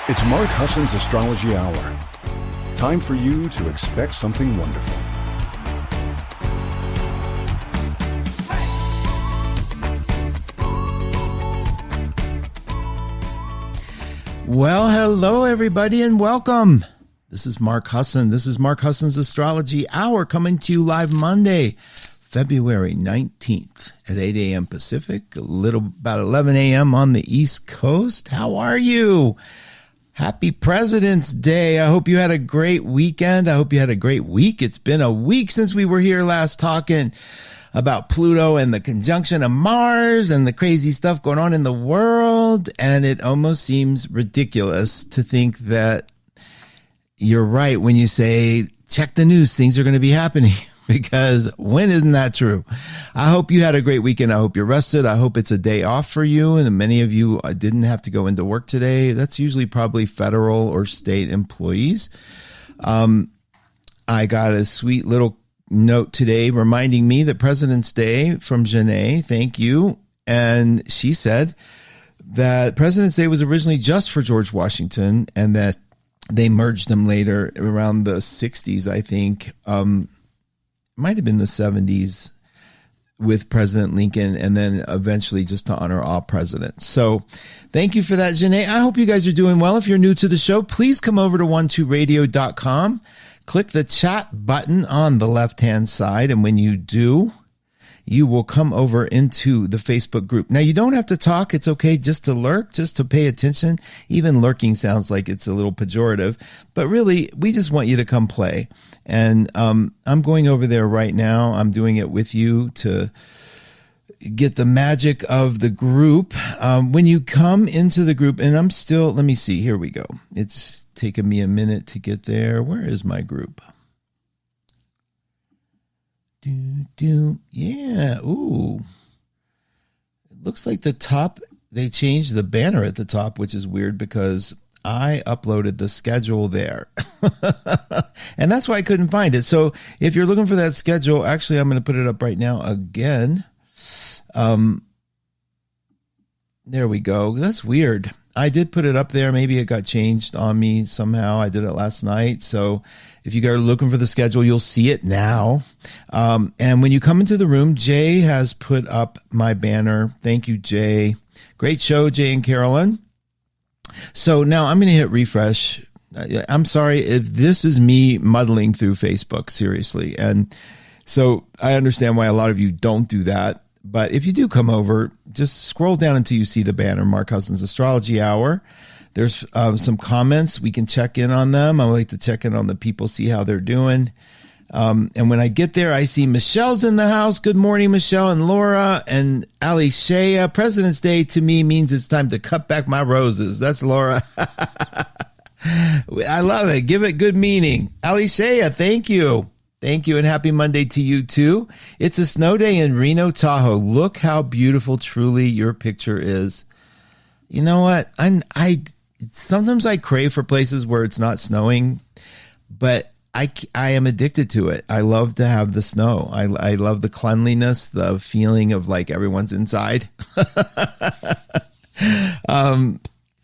It's Mark Husson's Astrology Hour. Time for you to expect something wonderful. Well, hello, everybody, and welcome. This is Mark Husson. This is Mark Husson's Astrology Hour, coming to you live Monday, February 19th at 8 a.m. Pacific, about 11 a.m. on the East Coast. How are you? Happy President's Day. I hope you had a great weekend. I hope you had a great week. It's been a week since we were here last talking about Pluto and the conjunction of Mars and the crazy stuff going on in the world. And it almost seems ridiculous to think that you're right when you say, check the news, things are going to be happening. Because when isn't that true? I hope you had a great weekend. I hope you're rested. I hope it's a day off for you. And many of you didn't have to go into work today. That's usually probably federal or state employees. I got a sweet little note today reminding me that President's Day from Janae. Thank you. And she said that President's Day was originally just for George Washington and that they merged them later around the 60s, I think. Might have been the 70s with President Lincoln, and then eventually just to honor all presidents. So thank you for that, Janae. I hope you guys are doing well. If you're new to the show, please come over to 12radio.com. Click the chat button on the left-hand side, and when you do, you will come over into the Facebook group. Now, you don't have to talk. It's okay just to lurk, just to pay attention. Even lurking sounds like it's a little pejorative, but really, we just want you to come play. And I'm going over there right now. I'm doing it with you to get the magic of the group. When you come into the group, and let me see, here we go. It's taken me a minute to get there. Where is my group? Yeah. Ooh. It looks like the top, they changed the banner at the top, which is weird because I uploaded the schedule there. And that's why I couldn't find it. So if you're looking for that schedule, actually, I'm going to put it up right now again. There we go. That's weird. I did put it up there. Maybe it got changed on me somehow. I did it last night. So if you guys are looking for the schedule, you'll see it now. And when you come into the room, Jay has put up my banner. Thank you, Jay. Great show, Jay and Carolyn. So now I'm going to hit refresh. I'm sorry if this is me muddling through Facebook, seriously. And so I understand why a lot of you don't do that. But if you do come over, just scroll down until you see the banner, Mark Husson's Astrology Hour. There's some comments. We can check in on them. I like to check in on the people, see how they're doing. And when I get there, I see Michelle's in the house. Good morning, Michelle and Laura and Ali Shea. President's Day to me means it's time to cut back my roses. That's Laura. I love it. Give it good meaning. Ali Shea, thank you. Thank you, and happy Monday to you, too. It's a snow day in Reno, Tahoe. Look how beautiful, truly, your picture is. You know what? I sometimes I crave for places where it's not snowing, but I am addicted to it. I love to have the snow. I love the cleanliness, the feeling of like everyone's inside.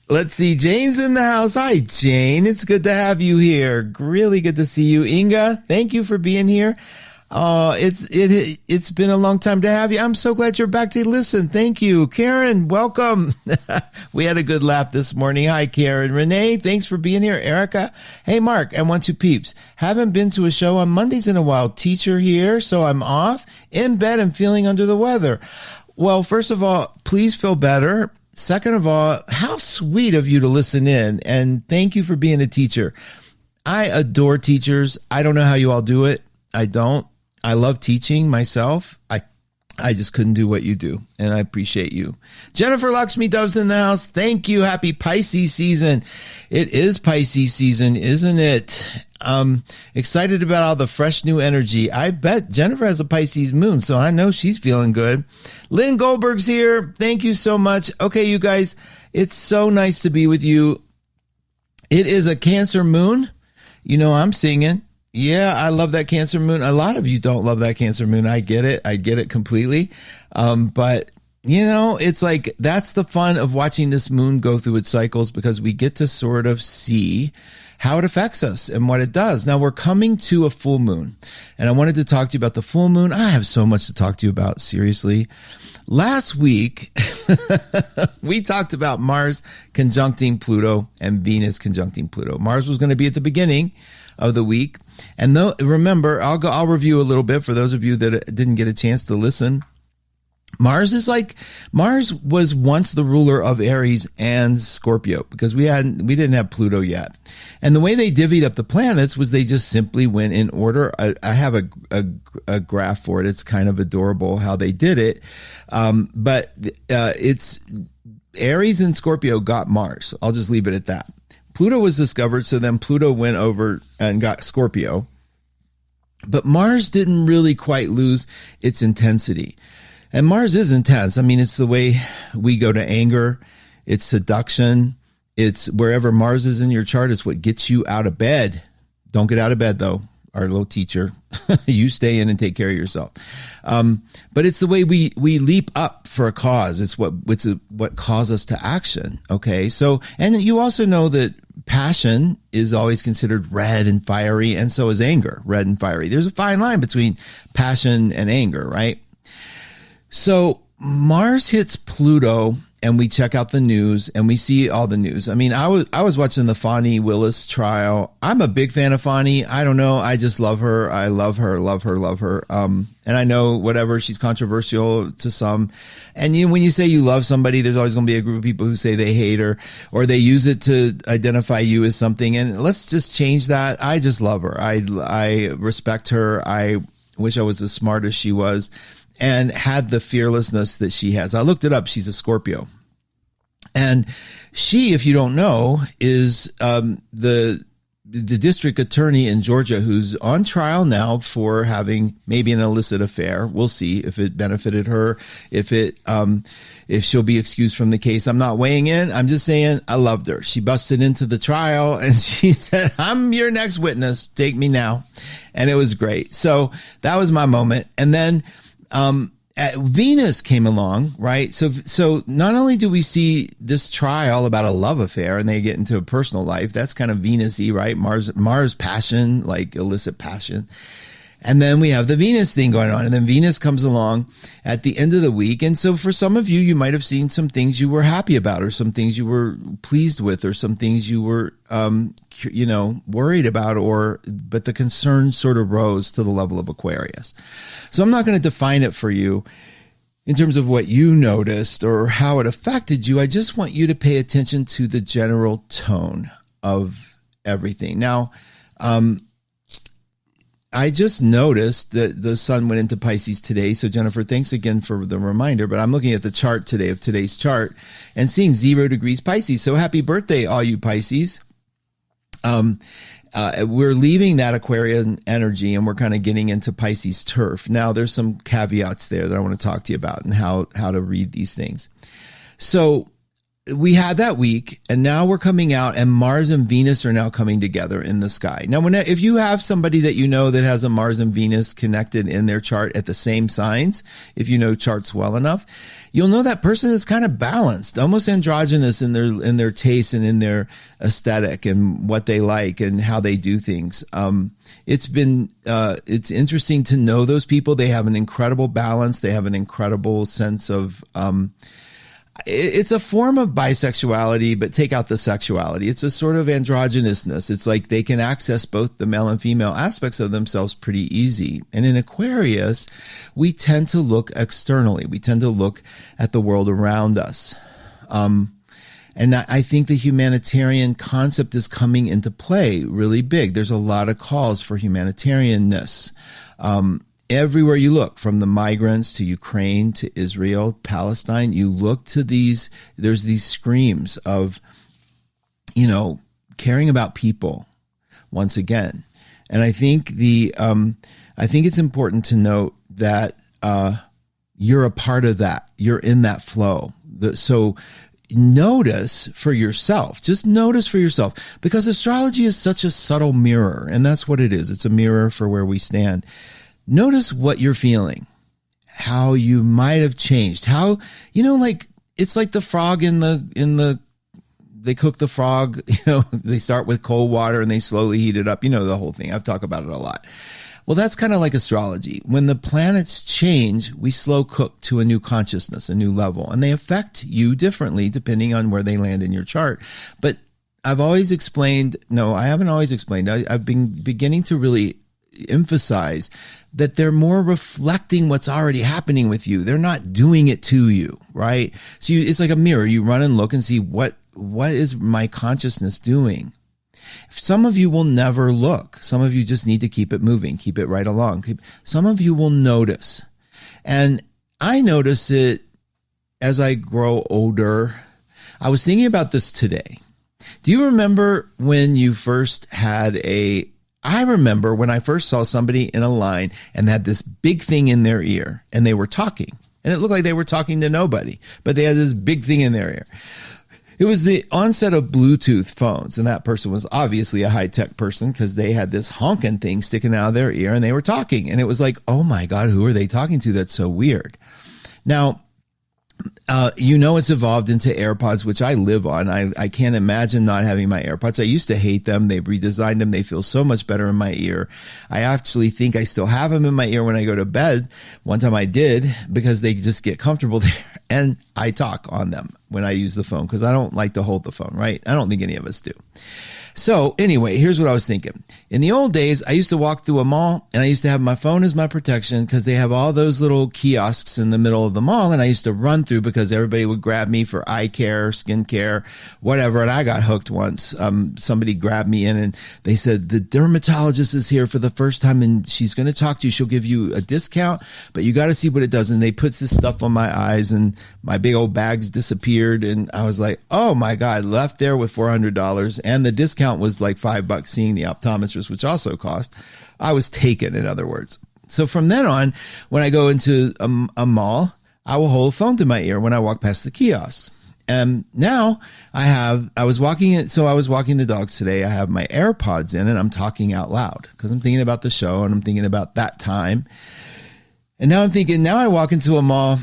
Let's see. Jane's in the house. Hi, Jane. It's good to have you here. Really good to see you. Inga, thank you for being here. It's been a long time to have you. I'm so glad you're back to listen. Thank you. Karen, welcome. We had a good laugh this morning. Hi, Karen. Renee, thanks for being here. Erica, hey, Mark, I want you peeps. Haven't been to a show on Mondays in a while. Teacher here, so I'm off, in bed and feeling under the weather. Well, first of all, please feel better. Second of all, how sweet of you to listen in, and thank you for being a teacher. I adore teachers. I don't know how you all do it. I don't. I love teaching myself. I just couldn't do what you do, and I appreciate you. Jennifer Lakshmi Dove's in the house. Thank you. Happy Pisces season. It is Pisces season, isn't it? Excited about all the fresh new energy. I bet Jennifer has a Pisces moon, so I know she's feeling good. Lynn Goldberg's here. Thank you so much. Okay, you guys, it's so nice to be with you. It is a Cancer moon. You know, I'm singing. Yeah, I love that Cancer moon. A lot of you don't love that Cancer moon. I get it. I get it completely. But you know, it's like, that's the fun of watching this moon go through its cycles, because we get to sort of see how it affects us and what it does. Now we're coming to a full moon, and I wanted to talk to you about the full moon. I have so much to talk to you about, seriously. Last week, we talked about Mars conjuncting Pluto and Venus conjuncting Pluto. Mars was going to be at the beginning of the week. And remember, I'll review a little bit for those of you that didn't get a chance to listen. Mars was once the ruler of Aries and Scorpio, because we didn't have Pluto yet. And the way they divvied up the planets was they just simply went in order. I have a graph for it. It's kind of adorable how they did it. But it's Aries and Scorpio got Mars. I'll just leave it at that. Pluto was discovered, so then Pluto went over and got Scorpio. But Mars didn't really quite lose its intensity. And Mars is intense. I mean, it's the way we go to anger. It's seduction. It's wherever Mars is in your chart is what gets you out of bed. Don't get out of bed, though. Our little teacher, you stay in and take care of yourself. But it's the way we leap up for a cause. It's what calls us to action. Okay. So, and you also know that passion is always considered red and fiery, and so is anger, red and fiery. There's a fine line between passion and anger, right? So Mars hits Pluto, and we check out the news, and we see all the news. I mean, I was watching the Fani Willis trial. I'm a big fan of Fani. I don't know. I just love her. I love her. And I know whatever, she's controversial to some. And when you say you love somebody, there's always going to be a group of people who say they hate her, or they use it to identify you as something. And let's just change that. I just love her. I respect her. I wish I was as smart as she was and had the fearlessness that she has. I looked it up. She's a Scorpio. And she, if you don't know, is the district attorney in Georgia who's on trial now for having maybe an illicit affair. We'll see if it benefited her, if she'll be excused from the case. I'm not weighing in. I'm just saying I loved her. She busted into the trial and she said, "I'm your next witness. Take me now." And it was great. So that was my moment. And then Venus came along, right? So not only do we see this trial about a love affair and they get into a personal life, that's kind of Venus-y, right? Mars passion, like illicit passion. And then we have the Venus thing going on, and then Venus comes along at the end of the week. And so for some of you, you might have seen some things you were happy about, or some things you were pleased with, or some things you were, worried about, but the concern sort of rose to the level of Aquarius. So I'm not going to define it for you in terms of what you noticed or how it affected you. I just want you to pay attention to the general tone of everything. Now, I just noticed that the sun went into Pisces today. So Jennifer, thanks again for the reminder, but I'm looking at the chart today of today's chart and seeing 0 degrees Pisces. So happy birthday, all you Pisces. We're leaving that Aquarian energy and we're kind of getting into Pisces turf. Now there's some caveats there that I want to talk to you about and how to read these things. So we had that week, and now we're coming out, and Mars and Venus are now coming together in the sky. Now, if you have somebody that you know that has a Mars and Venus connected in their chart at the same signs, if you know charts well enough, you'll know that person is kind of balanced, almost androgynous in their taste and in their aesthetic and what they like and how they do things. It's interesting to know those people. They have an incredible balance. They have an incredible sense of, it's a form of bisexuality, but take out the sexuality. It's a sort of androgynousness. It's like they can access both the male and female aspects of themselves pretty easy. And in Aquarius, we tend to look externally. We tend to look at the world around us. And I think the humanitarian concept is coming into play really big. There's a lot of calls for humanitarianness. Everywhere you look, from the migrants to Ukraine to Israel, Palestine, you look to there's these screams of, caring about people once again. And I think it's important to note that, you're a part of that. You're in that flow. So notice for yourself. Just notice for yourself, because astrology is such a subtle mirror, and that's what it is. It's a mirror for where we stand. Notice what you're feeling, how you might have changed, how, like, it's like the frog they cook the frog, they start with cold water and they slowly heat it up. The whole thing. I've talked about it a lot. Well, that's kind of like astrology. When the planets change, we slow cook to a new consciousness, a new level, and they affect you differently depending on where they land in your chart. But I've always explained, no, I haven't always explained. I've been beginning to really emphasize that they're more reflecting what's already happening with you. They're not doing it to you, right? So it's like a mirror. You run and look and see what is my consciousness doing? Some of you will never look. Some of you just need to keep it moving, keep it right along. Some of you will notice. And I notice it as I grow older. I was thinking about this today. Do you remember when you first had I remember when I first saw somebody in a line and had this big thing in their ear and they were talking, and it looked like they were talking to nobody, but they had this big thing in their ear. It was the onset of Bluetooth phones, and that person was obviously a high-tech person because they had this honking thing sticking out of their ear and they were talking, and it was like, oh my God, who are they talking to? That's so weird. Now, it's evolved into AirPods, which I live on. I can't imagine not having my AirPods. I used to hate them. They've redesigned them. They feel so much better in my ear. I actually think I still have them in my ear when I go to bed. One time I did, because they just get comfortable there. And I talk on them when I use the phone because I don't like to hold the phone, right? I don't think any of us do. So anyway, here's what I was thinking. In the old days, I used to walk through a mall and I used to have my phone as my protection because they have all those little kiosks in the middle of the mall. And I used to run through because everybody would grab me for eye care, skin care, whatever. And I got hooked once. Somebody grabbed me in and they said, the dermatologist is here for the first time and she's going to talk to you. She'll give you a discount, but you got to see what it does. And they put this stuff on my eyes and my big old bags disappeared. And I was like, oh my God, left there with $400 and the discount was like $5 seeing the optometrist, which also cost. I was taken, in other words. So from then on, when I go into a mall, I will hold a phone to my ear when I walk past the kiosks. And now I was walking the dogs today. I have my AirPods in and I'm talking out loud because I'm thinking about the show and I'm thinking about that time. And now I'm thinking, now I walk into a mall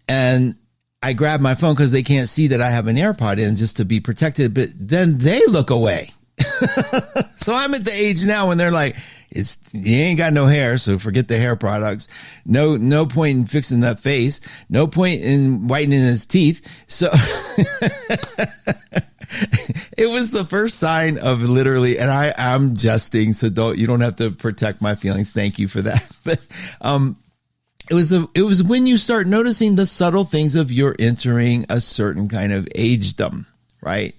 and I grab my phone because they can't see that I have an AirPod in just to be protected, but then they look away. So I'm at the age now when they're like, he ain't got no hair, so forget the hair products. No point in fixing that face. No point in whitening his teeth. So it was the first sign of literally, and I'm jesting, so you don't have to protect my feelings. Thank you for that. But it was when you start noticing the subtle things of you're entering a certain kind of agedom, right?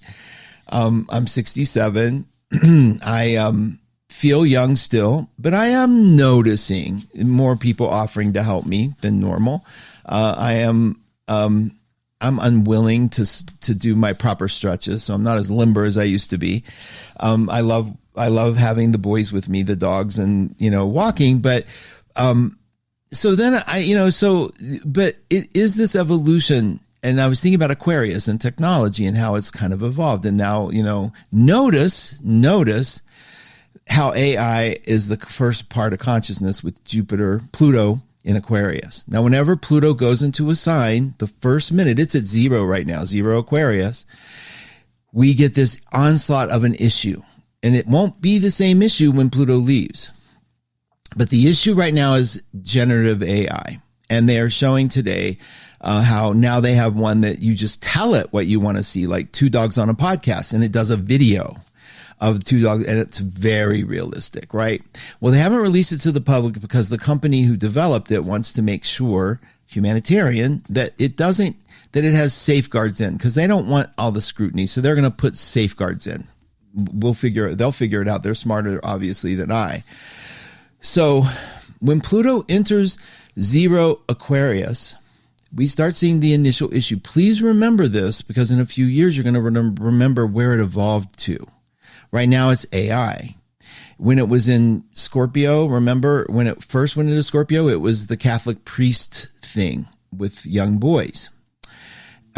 I'm 67. I feel young still, but I am noticing more people offering to help me than normal. I'm unwilling to do my proper stretches, so I'm not as limber as I used to be. I love having the boys with me, the dogs, and walking, but so then but it is this evolution. And I was thinking about Aquarius and technology and how it's kind of evolved. And now, notice how AI is the first part of consciousness with Pluto in Aquarius. Now, whenever Pluto goes into a sign, the first minute, it's at 0 right now, 0 Aquarius, we get this onslaught of an issue. And it won't be the same issue when Pluto leaves. But the issue right now is generative AI. And they are showing today how now they have one that you just tell it what you want to see, like Two Dogs on a Podcast, and it does a video of two dogs, and it's very realistic, right? Well, they haven't released it to the public because the company who developed it wants to make sure, humanitarian, that it has safeguards in, because they don't want all the scrutiny, so they're going to put safeguards in. They'll figure it out. They're smarter, obviously, than I. So when Pluto enters 0 Aquarius, we start seeing the initial issue. Please remember this, because in a few years, you're going to remember where it evolved to. Right now, it's AI. When it was in Scorpio, remember when it first went into Scorpio, it was the Catholic priest thing with young boys.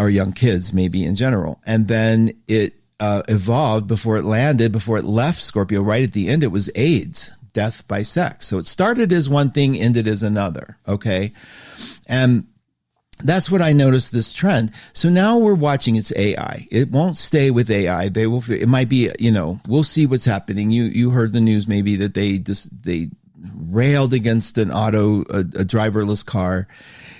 or young kids maybe in general. And then it evolved before it left Scorpio. Right at the end, it was AIDS, death by sex. So it started as one thing, ended as another. Okay. And that's what I noticed, this trend. So now we're watching it's AI. It won't stay with AI. It might be, we'll see what's happening. You heard the news maybe that they railed against a driverless car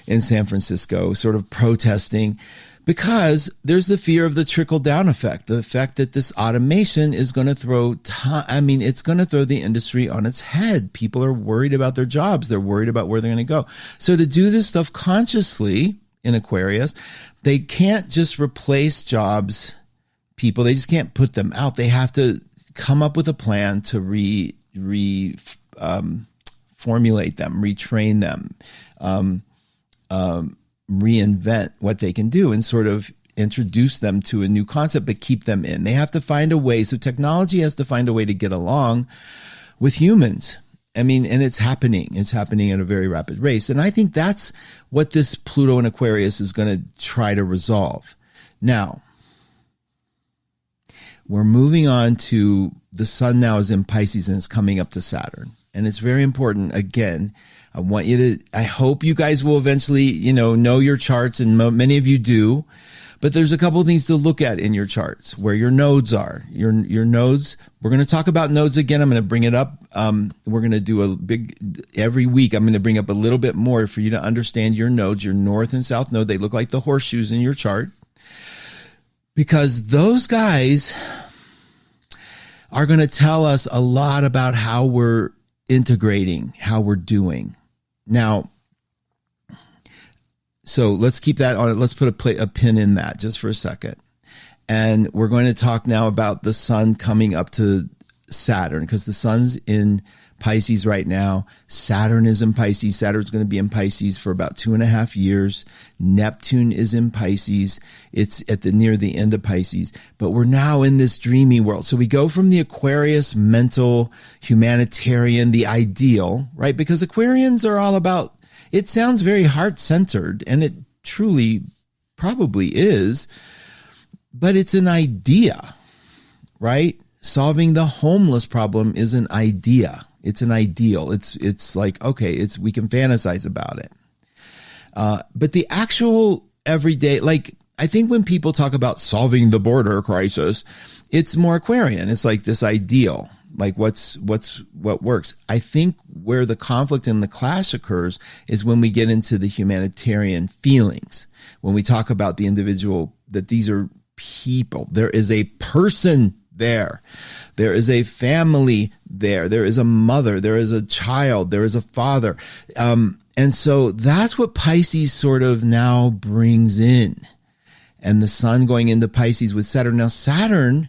in San Francisco, sort of protesting, because there's the fear of the trickle down effect, the effect that this automation is going to it's going to throw the industry on its head. People are worried about their jobs. They're worried about where they're going to go. So to do this stuff consciously in Aquarius, they can't just replace jobs, people. They just can't put them out. They have to come up with a plan to formulate them, retrain them, reinvent what they can do, and sort of introduce them to a new concept, but keep them in. They have to find a way. So technology has to find a way to get along with humans. And it's happening. It's happening at a very rapid rate. And I think that's what this Pluto in Aquarius is going to try to resolve. Now, we're moving on to the sun now is in Pisces and it's coming up to Saturn. And it's very important. Again, I hope you guys will eventually, know your charts, and many of you do, but there's a couple of things to look at in your charts, where your nodes are. Your nodes, we're going to talk about nodes again. I'm going to bring it up. We're going to do every week, I'm going to bring up a little bit more for you to understand your nodes, your north and south node. They look like the horseshoes in your chart, because those guys are going to tell us a lot about how we're integrating, how we're doing. Now, so let's keep that on it. Let's put a pin in that just for a second. And we're going to talk now about the sun coming up to Saturn, because the sun's in Pisces right now. Saturn is in Pisces. Saturn's going to be in Pisces for about 2.5 years. Neptune is in Pisces. It's near the end of Pisces, but we're now in this dreamy world. So we go from the Aquarius mental, humanitarian, the ideal, right? Because Aquarians are all about, it sounds very heart-centered, and it truly probably is, but it's an idea, right? Solving the homeless problem is an idea. It's an ideal. It's like, okay, we can fantasize about it. But the actual everyday, like, I think when people talk about solving the border crisis, it's more Aquarian. It's like this ideal, like what works. I think where the conflict and the clash occurs is when we get into the humanitarian feelings, when we talk about the individual, that these are people. There is a person there. There is a family there. There is a mother. There is a child. There is a father. And so that's what Pisces sort of now brings in. And the sun going into Pisces with Saturn. Now, Saturn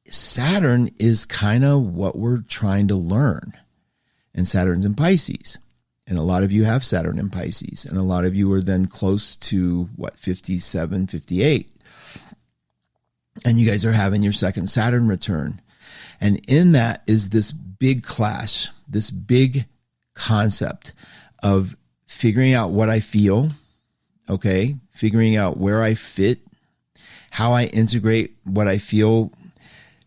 is kind of what we're trying to learn. And Saturn's in Pisces. And a lot of you have Saturn in Pisces. And a lot of you are then close to, 57, 58. And you guys are having your second Saturn return. And in that is this big clash, this big concept of figuring out what I feel, okay? Figuring out where I fit, how I integrate what I feel,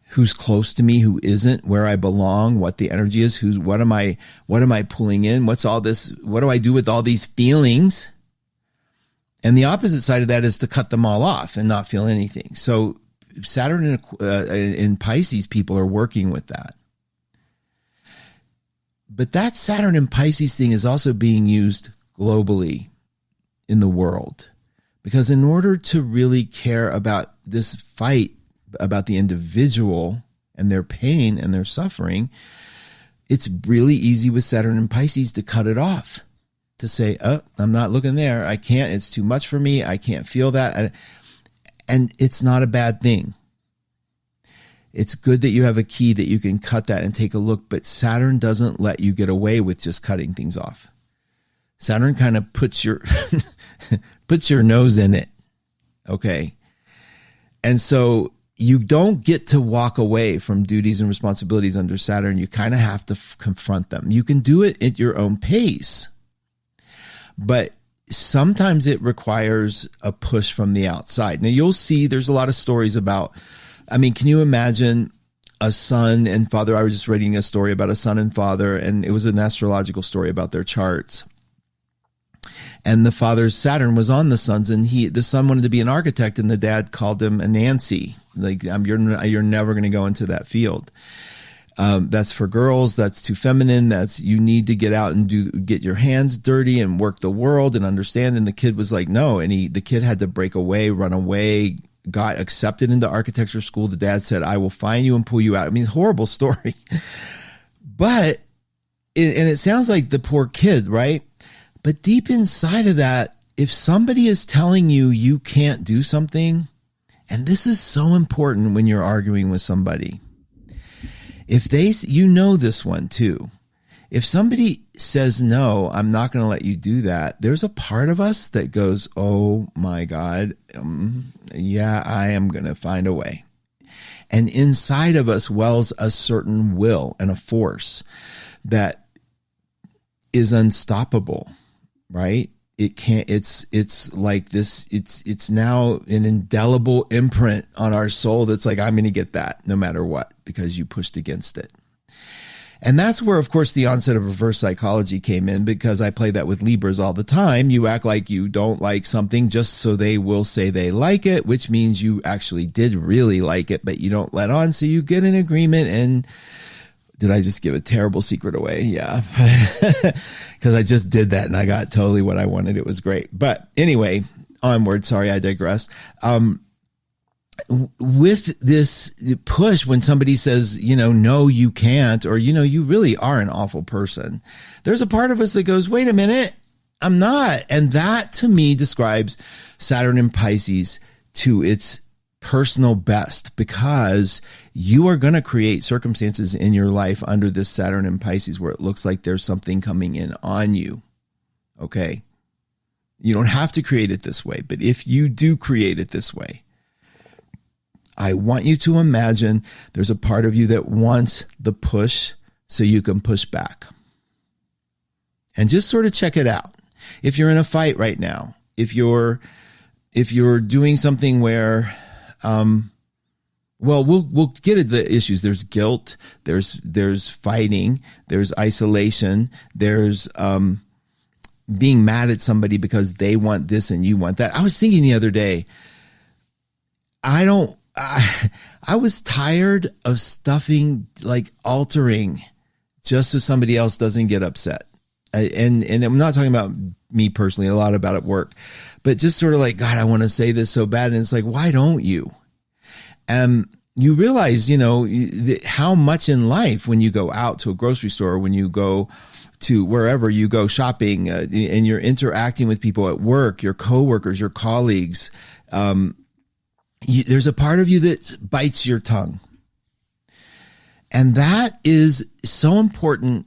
who's close to me, who isn't, where I belong, what the energy is, what am I pulling in? What's all this? What do I do with all these feelings? And the opposite side of that is to cut them all off and not feel anything. So Saturn in Pisces, people are working with that. But that Saturn in Pisces thing is also being used globally in the world. Because in order to really care about this fight, about the individual and their pain and their suffering, it's really easy with Saturn in Pisces to cut it off. To say, oh, I'm not looking there. I can't. It's too much for me. I can't feel that. And it's not a bad thing. It's good that you have a key that you can cut that and take a look, but Saturn doesn't let you get away with just cutting things off. Saturn kind of puts your nose in it. Okay. And so you don't get to walk away from duties and responsibilities under Saturn. You kind of have to confront them. You can do it at your own pace, but sometimes it requires a push from the outside. Now you'll see there's a lot of stories about, can you imagine a son and father? I was just reading a story about a son and father, and it was an astrological story about their charts. And the father's Saturn was on the son's, and the son wanted to be an architect, and the dad called him a Nancy. Like, you're never going to go into that field. That's for girls. That's too feminine. You need to get out and get your hands dirty and work the world and understand. And the kid was like, no. And the kid had to break away, run away, got accepted into architecture school. The dad said, I will find you and pull you out. Horrible story. But, and it sounds like the poor kid, right? But deep inside of that, if somebody is telling you you can't do something, and this is so important when you're arguing with somebody, you know this one too. If somebody says, no, I'm not going to let you do that, there's a part of us that goes, oh my God, yeah, I am going to find a way. And inside of us wells a certain will and a force that is unstoppable, right? It's like this, it's now an indelible imprint on our soul that's like, I'm going to get that no matter what, because you pushed against it. And that's where, of course, the onset of reverse psychology came in, because I play that with Libras all the time. You act like you don't like something just so they will say they like it, which means you actually did really like it, but you don't let on. So you get an agreement. And did I just give a terrible secret away? Yeah, because I just did that and I got totally what I wanted. It was great. But anyway, onward. Sorry, I digress. With this push, when somebody says, no, you can't, or, you really are an awful person, there's a part of us that goes, wait a minute, I'm not. And that to me describes Saturn in Pisces to its personal best, because you are going to create circumstances in your life under this Saturn in Pisces where it looks like there's something coming in on you. Okay. You don't have to create it this way, but if you do create it this way, I want you to imagine there's a part of you that wants the push so you can push back. And just sort of check it out. If you're in a fight right now, if you're doing something where, we'll get at the issues. There's guilt, there's fighting, there's isolation, there's being mad at somebody because they want this and you want that. I was thinking the other day, I was tired of stuffing, like altering, just so somebody else doesn't get upset. And I'm not talking about me personally, a lot about at work, but just sort of like, God, I want to say this so bad. And it's like, why don't you? You realize, how much in life, when you go out to a grocery store, when you go to wherever you go shopping, and you're interacting with people at work, your coworkers, your colleagues, there's a part of you that bites your tongue. And that is so important.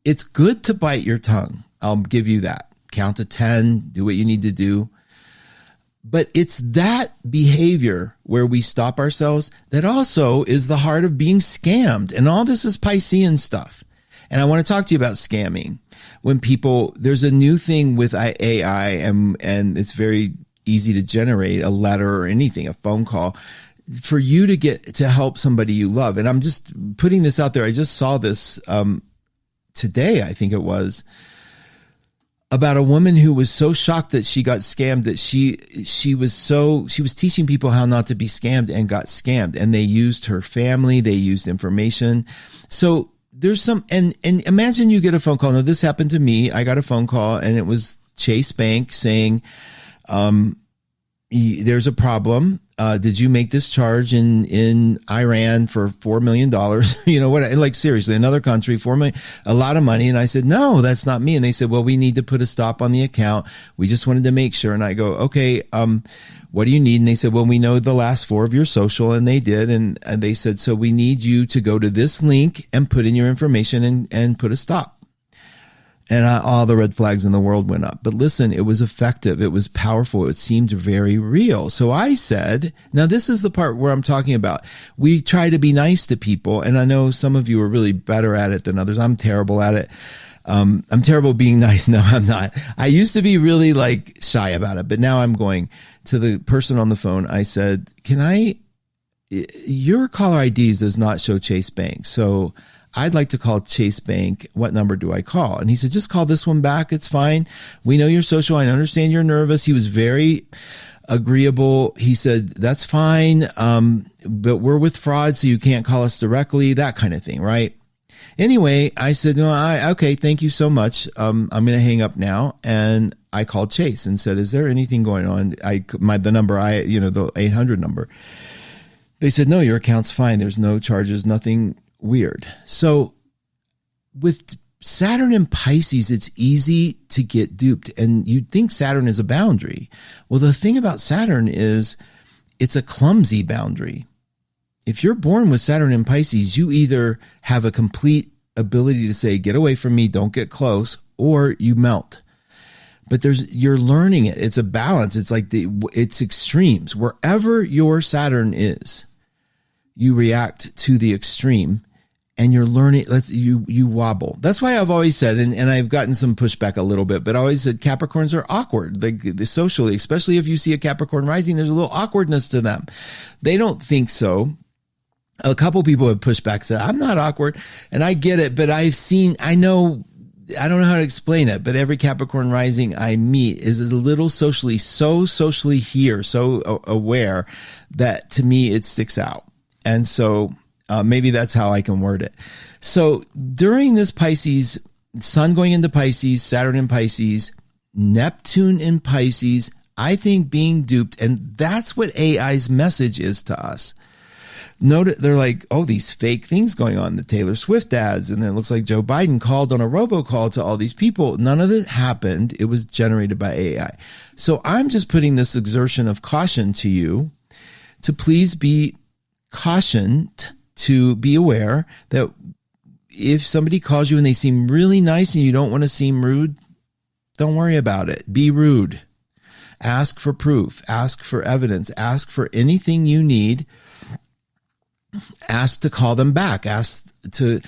It's good to bite your tongue. I'll give you that. Count to 10, do what you need to do. But it's that behavior where we stop ourselves that also is the heart of being scammed. And all this is Piscean stuff. And I want to talk to you about scamming. When there's a new thing with AI, and it's very easy to generate a letter or anything, a phone call, for you to get to help somebody you love. And I'm just putting this out there. I just saw this today, I think it was, about a woman who was so shocked that she got scammed that she was teaching people how not to be scammed and got scammed. And they used her family, they used information. So there's and imagine you get a phone call. Now this happened to me. I got a phone call and it was Chase Bank saying, there's a problem. Did you make this charge in Iran for $4 million? You know what? Like seriously, another country, $4 million, a lot of money. And I said, no, that's not me. And they said, well, we need to put a stop on the account. We just wanted to make sure. And I go, okay, what do you need? And they said, well, we know the last four of your social. And they did. And they said, so we need you to go to this link and put in your information and put a stop. And all the red flags in the world went up. But listen, it was effective. It was powerful. It seemed very real. So I said, now this is the part where I'm talking about. We try to be nice to people. And I know some of you are really better at it than others. I'm terrible at it. I'm terrible at being nice. No, I'm not. I used to be really like shy about it, but now I'm going to the person on the phone. I said, your caller IDs does not show Chase Bank. So I'd like to call Chase Bank. What number do I call? And he said, just call this one back. It's fine. We know you're social. I understand you're nervous. He was very agreeable. He said, that's fine. But we're with fraud, so you can't call us directly, that kind of thing. Right. Anyway, I said, no, okay, thank you so much. I'm going to hang up now. And I called Chase and said, is there anything going on? The 800 number. They said, no, your account's fine. There's no charges, nothing weird. So with Saturn and Pisces, it's easy to get duped. And you'd think Saturn is a boundary. Well, the thing about Saturn is it's a clumsy boundary. If you're born with Saturn and Pisces, you either have a complete ability to say, get away from me, don't get close, or you melt. But you're learning it. It's a balance. It's like it's extremes. Wherever your Saturn is, you react to the extreme and you're learning. You wobble. That's why I've always said, and I've gotten some pushback a little bit, but I always said Capricorns are awkward, like socially, especially if you see a Capricorn rising, there's a little awkwardness to them. They don't think so. A couple people have pushed back, said, I'm not awkward. And I get it, but I don't know how to explain it, but every Capricorn rising I meet is a little socially here, so aware that to me it sticks out. And so maybe that's how I can word it. So during this Pisces, Sun going into Pisces, Saturn in Pisces, Neptune in Pisces, I think being duped, and that's what AI's message is to us. Note they're like, oh, these fake things going on, the Taylor Swift ads, and then it looks like Joe Biden called on a robocall to all these people. None of it happened. It was generated by AI. So I'm just putting this exertion of caution to you to please be cautioned, to be aware that if somebody calls you and they seem really nice and you don't want to seem rude, don't worry about it. Be rude. Ask for proof. Ask for evidence. Ask for anything you need. Ask to call them back. Ask to,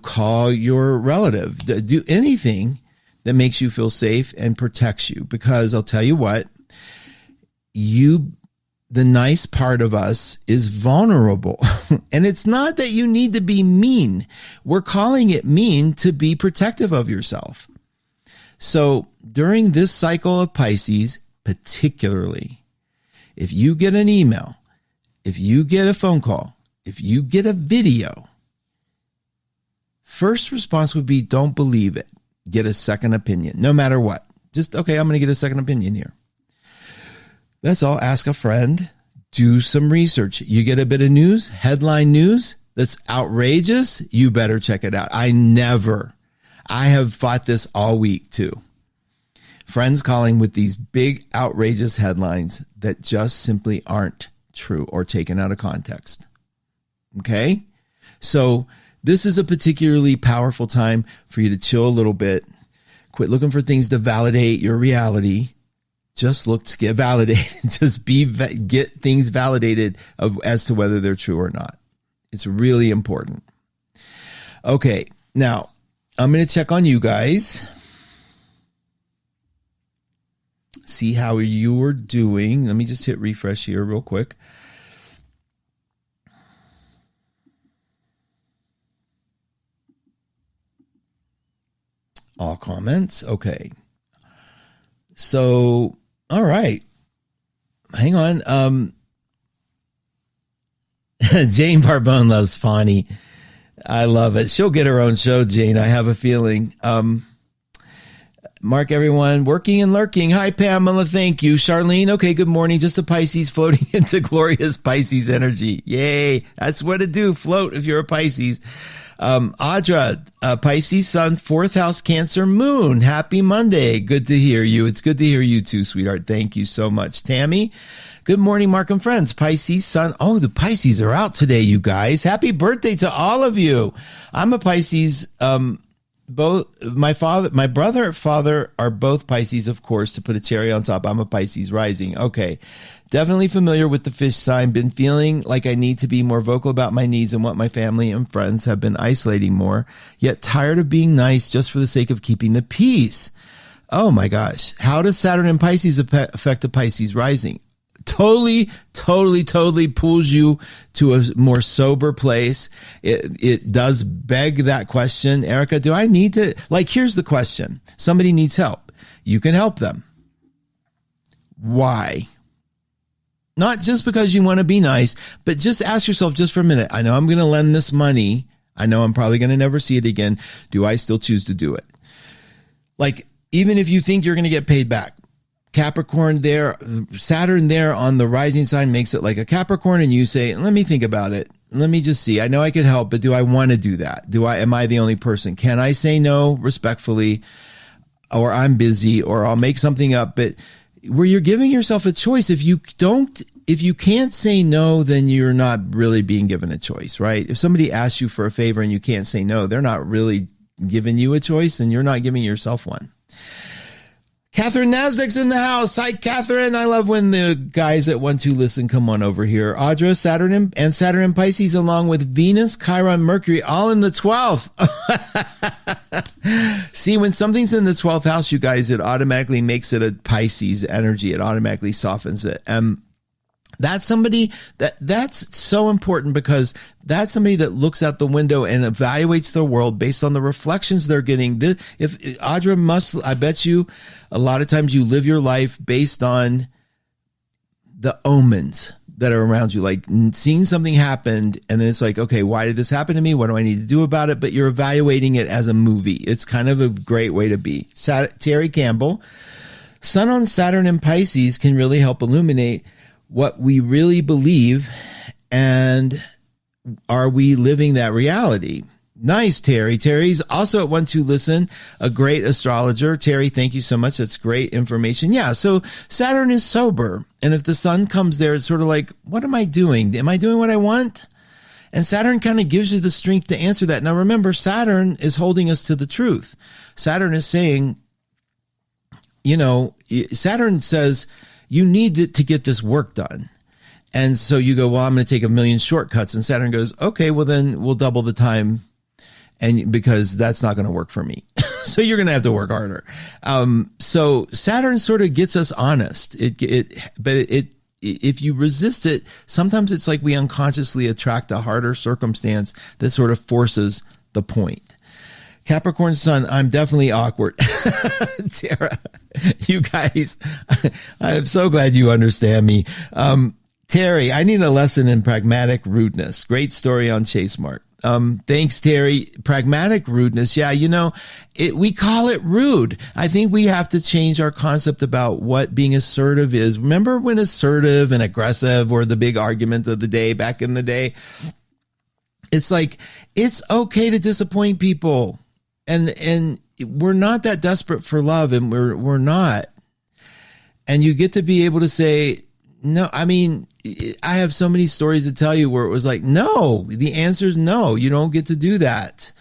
call your relative. Do anything that makes you feel safe and protects you. Because I'll tell you what, the nice part of us is vulnerable. And it's not that you need to be mean. We're calling it mean to be protective of yourself. So during this cycle of Pisces, particularly, if you get an email, if you get a phone call, if you get a video, first response would be, don't believe it. Get a second opinion, no matter what. Just, okay, I'm going to get a second opinion here. That's all. Ask a friend. Do some research. You get a bit of news, headline news that's outrageous, you better check it out. I have fought this all week too. Friends calling with these big outrageous headlines that just simply aren't true or taken out of context. Okay? So this is a particularly powerful time for you to chill a little bit. Quit looking for things to validate your reality. Just look to get validated. Just get things validated as to whether they're true or not. It's really important. Okay, now I'm going to check on you guys. See how you are doing. Let me just hit refresh here real quick. All comments. Okay. So, all right. Hang on. Jane Barbone loves Fawny. I love it. She'll get her own show, Jane. I have a feeling. Mark, everyone, working and lurking. Hi, Pamela. Thank you. Charlene. Okay, good morning. Just a Pisces floating into glorious Pisces energy. Yay. That's what to do. Float if you're a Pisces. Audra, Pisces Sun, 4th house, Cancer Moon. Happy Monday. Good to hear you. It's good to hear you too, sweetheart. Thank you so much. Tammy, good morning, Mark and friends. Pisces Sun. Oh, the Pisces are out today, you guys. Happy birthday to all of you. I'm a Pisces, my brother and father are both Pisces, of course, to put a cherry on top. I'm a Pisces rising. Okay. Definitely familiar with the fish sign. Been feeling like I need to be more vocal about my needs and what my family and friends have been isolating more, yet tired of being nice just for the sake of keeping the peace. Oh my gosh. How does Saturn in Pisces affect a Pisces rising? Totally pulls you to a more sober place. It does beg that question. Erica, do I need to, like, here's the question. Somebody needs help. You can help them. Why? Not just because you want to be nice, but just ask yourself just for a minute. I know I'm going to lend this money. I know I'm probably going to never see it again. Do I still choose to do it? Like, even if you think you're going to get paid back, Capricorn there, Saturn there on the rising sign makes it like a Capricorn, and you say, let me think about it. Let me just see. I know I could help, but do I want to do that? Am I the only person? Can I say no respectfully, or I'm busy, or I'll make something up? But where you're giving yourself a choice. If you can't say no, then you're not really being given a choice, right? If somebody asks you for a favor and you can't say no, they're not really giving you a choice, and you're not giving yourself one. Catherine Nasdaq's in the house. Hi, Catherine. I love when the guys at 1-2 Listen come on over here. Audra, Saturn in Pisces, along with Venus, Chiron, Mercury, all in the 12th. See, when something's in the 12th house, you guys, it automatically makes it a Pisces energy. It automatically softens it. That's somebody that's so important, because that's somebody that looks out the window and evaluates their world based on the reflections they're getting. If Audra I bet you a lot of times you live your life based on the omens that are around you, like seeing something happened and then it's like, okay, why did this happen to me? What do I need to do about it? But you're evaluating it as a movie. It's kind of a great way to be. Terry Campbell, Sun on Saturn in Pisces can really help illuminate what we really believe, and are we living that reality? Nice, Terry. Terry's also at 1-2 Listen, a great astrologer. Terry, thank you so much. That's great information. Yeah, so Saturn is sober, and if the sun comes there, it's sort of like, what am I doing? Am I doing what I want? And Saturn kind of gives you the strength to answer that. Now remember, Saturn is holding us to the truth. Saturn is saying, Saturn says, you need to get this work done. And so you go, well, I'm going to take a million shortcuts. And Saturn goes, okay, well, then we'll double the time. And because that's not going to work for me. So you're going to have to work harder. So Saturn sort of gets us honest. If you resist it, sometimes it's like we unconsciously attract a harder circumstance that sort of forces the point. Capricorn Sun, I'm definitely awkward. Tara, you guys, I'm so glad you understand me. Terry, I need a lesson in pragmatic rudeness. Great story on Chase Mark. Thanks, Terry. Pragmatic rudeness. Yeah, we call it rude. I think we have to change our concept about what being assertive is. Remember when assertive and aggressive were the big argument of the day back in the day? It's like, it's okay to disappoint people. And we're not that desperate for love, and we're not. And you get to be able to say, no, I mean, I have so many stories to tell you where it was like, no, the answer is no, you don't get to do that.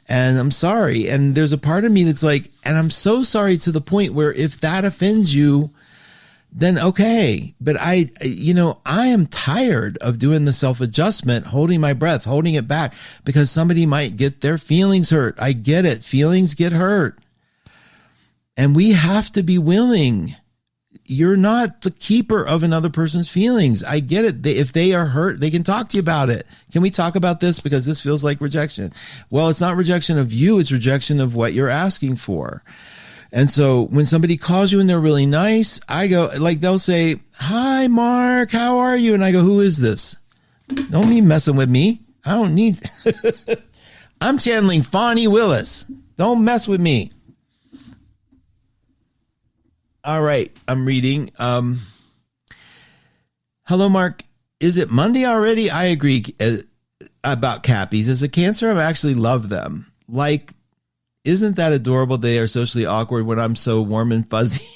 And I'm sorry. And there's a part of me that's like, and I'm so sorry to the point where if that offends you, then okay. But I am tired of doing the self-adjustment, holding my breath, holding it back, because somebody might get their feelings hurt. I get it. Feelings get hurt. And we have to be willing. You're not the keeper of another person's feelings. I get it. If they are hurt, they can talk to you about it. Can we talk about this? Because this feels like rejection. Well, it's not rejection of you. It's rejection of what you're asking for. And so when somebody calls you and they're really nice, I go, like, they'll say, hi, Mark, how are you? And I go, who is this? Don't be messing with me. I don't need, I'm channeling Fonnie Willis. Don't mess with me. All right. I'm reading. Hello, Mark. Is it Monday already? I agree about Cappies. As a Cancer, I actually love them. Like, isn't that adorable? They are socially awkward when I'm so warm and fuzzy.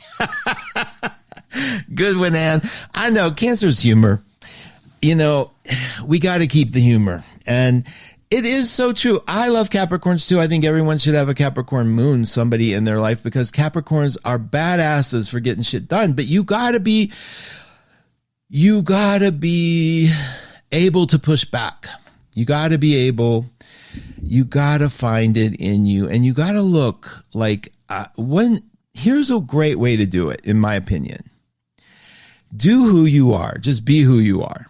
Good one, Ann. I know, Cancer's humor. We got to keep the humor. And It is so true. I love Capricorns too. I think everyone should have a Capricorn moon, somebody in their life, because Capricorns are badasses for getting shit done. But you gotta be able to push back. You gotta find it in you, and you gotta look like here's a great way to do it, in my opinion. Do who you are. Just be who you are.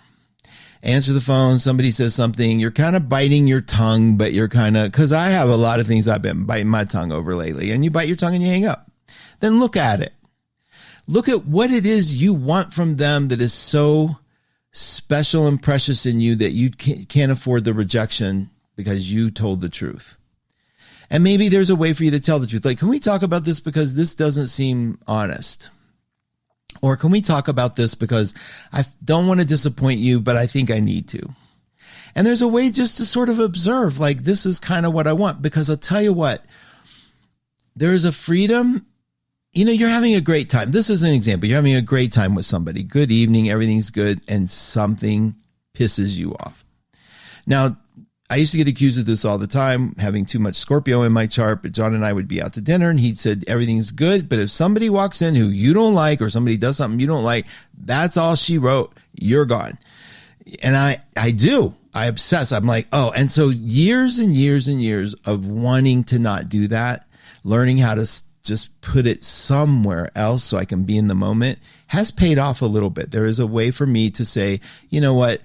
Answer the phone. Somebody says something. You're kind of biting your tongue, but you're kind of, because I have a lot of things I've been biting my tongue over lately, and you bite your tongue and you hang up. Then look at it. Look at what it is you want from them that is so special and precious in you that you can't afford the rejection because you told the truth. And maybe there's a way for you to tell the truth. Like, can we talk about this because this doesn't seem honest? Or can we talk about this because I don't want to disappoint you, but I think I need to? And there's a way just to sort of observe, like, this is kind of what I want. Because I'll tell you what, there is a freedom. You're having a great time. This is an example. You're having a great time with somebody. Good evening. Everything's good. And something pisses you off. Now, I used to get accused of this all the time, having too much Scorpio in my chart, but John and I would be out to dinner and he'd said, everything's good. But if somebody walks in who you don't like, or somebody does something you don't like, that's all she wrote. You're gone. And I obsess. I'm like, oh, and so years and years and years of wanting to not do that, learning how to just put it somewhere else so I can be in the moment, has paid off a little bit. There is a way for me to say, you know what?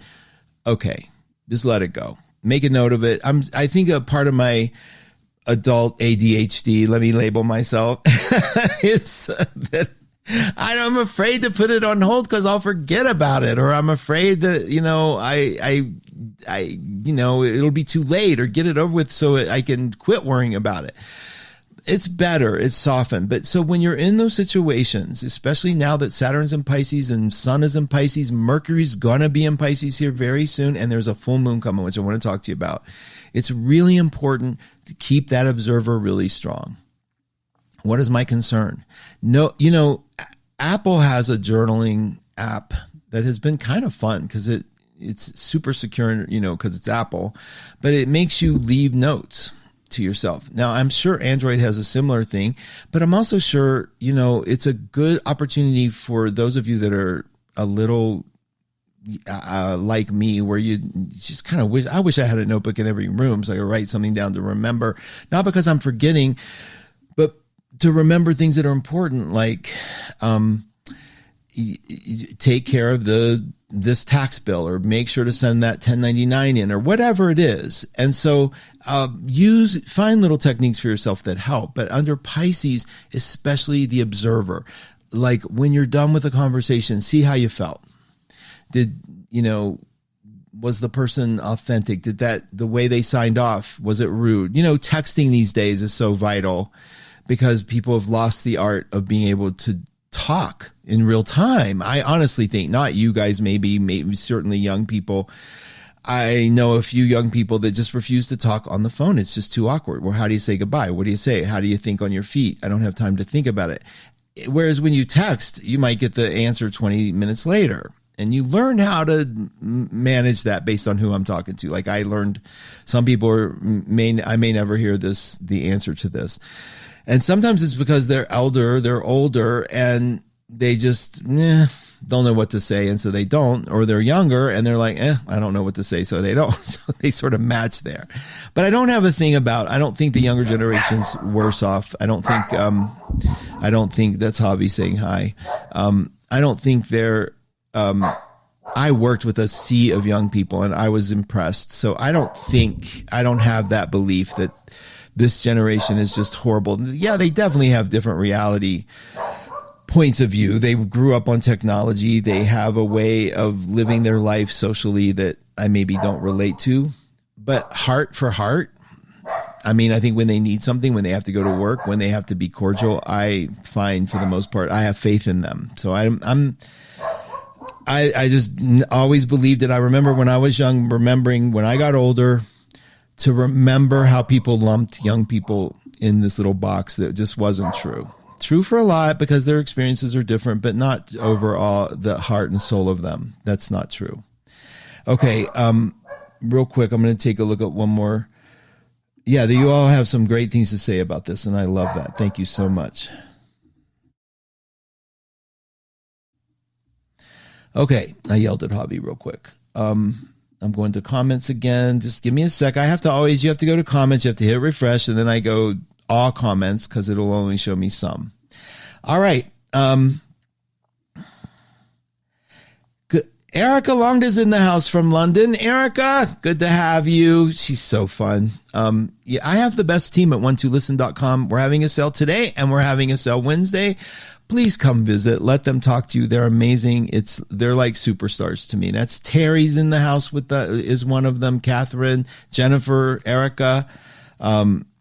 Okay, just let it go. Make a note of it. I think a part of my adult ADHD, let me label myself, is that I'm afraid to put it on hold because I'll forget about it, or I'm afraid that, it'll be too late, or get it over with so I can quit worrying about it. It's better. It's softened. But so when you're in those situations, especially now that Saturn's in Pisces and Sun is in Pisces, Mercury's going to be in Pisces here very soon, and there's a full moon coming, which I want to talk to you about. It's really important to keep that observer really strong. What is my concern? No, Apple has a journaling app that has been kind of fun because it's super secure, because it's Apple, but it makes you leave notes to yourself. Now, I'm sure Android has a similar thing, but I'm also sure, it's a good opportunity for those of you that are a little like me, where you just kind of wish I had a notebook in every room so I could write something down to remember, not because I'm forgetting, but to remember things that are important, like take care of this tax bill, or make sure to send that 1099 in, or whatever it is. And so find little techniques for yourself that help. But under Pisces, especially the observer, like when you're done with a conversation, see how you felt. Was the person authentic? The way they signed off, was it rude? Texting these days is so vital because people have lost the art of being able to talk in real time. I honestly think, not you guys, maybe certainly young people. I know a few young people that just refuse to talk on the phone. It's just too awkward. Well, how do you say goodbye? What do you say? How do you think on your feet? I don't have time to think about it. Whereas when you text, you might get the answer 20 minutes later. And you learn how to manage that based on who I'm talking to. Like I learned, some people I may never hear the answer to this. And sometimes it's because they're older, and they just don't know what to say, and so they don't. Or they're younger, and they're like, I don't know what to say, so they don't. So they sort of match there. But I don't have a thing I don't think the younger generation's worse off. I don't think that's Javi saying hi. I don't think they're, I worked with a sea of young people, and I was impressed. So I don't have that belief that this generation is just horrible. Yeah, they definitely have different reality points of view. They grew up on technology. They have a way of living their life socially that I maybe don't relate to. But heart for heart, I think when they need something, when they have to go to work, when they have to be cordial, I find for the most part, I have faith in them. So I just always believed it. I remember when I was young, remembering when I got older, to remember how people lumped young people in this little box that just wasn't true. True for a lot because their experiences are different, but not overall the heart and soul of them. That's not true. Okay. real quick, I'm going to take a look at one more. Yeah, you all have some great things to say about this, and I love that. Thank you so much. Okay, I yelled at Hobby real quick. I'm going to comments again. Just give me a sec. You have to go to comments. You have to hit refresh, and then I go all comments because it'll only show me some. All right. Erica Long is in the house from London. Erica, good to have you. She's so fun. Yeah, I have the best team at 12listen.com. We're having a sale today and we're having a sale Wednesday. Please come visit. Let them talk to you. They're amazing. They're like superstars to me. That's Terry's in the house is one of them. Catherine, Jennifer, Erica,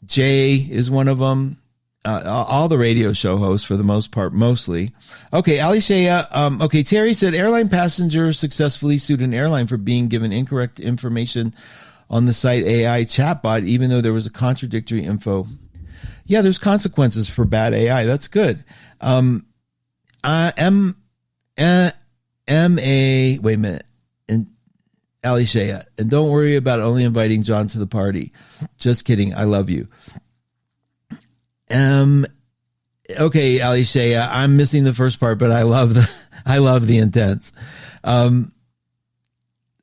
Jay is one of them. All the radio show hosts for the most part, mostly. Okay, Ali Shea. Okay, Terry said airline passenger successfully sued an airline for being given incorrect information on the site AI chatbot, even though there was a contradictory info. Yeah, there's consequences for bad AI. That's good. Wait a minute. And Ali Shea. And don't worry about only inviting John to the party. Just kidding. I love you. Okay, Ali Shea, I'm missing the first part, but I love the intents.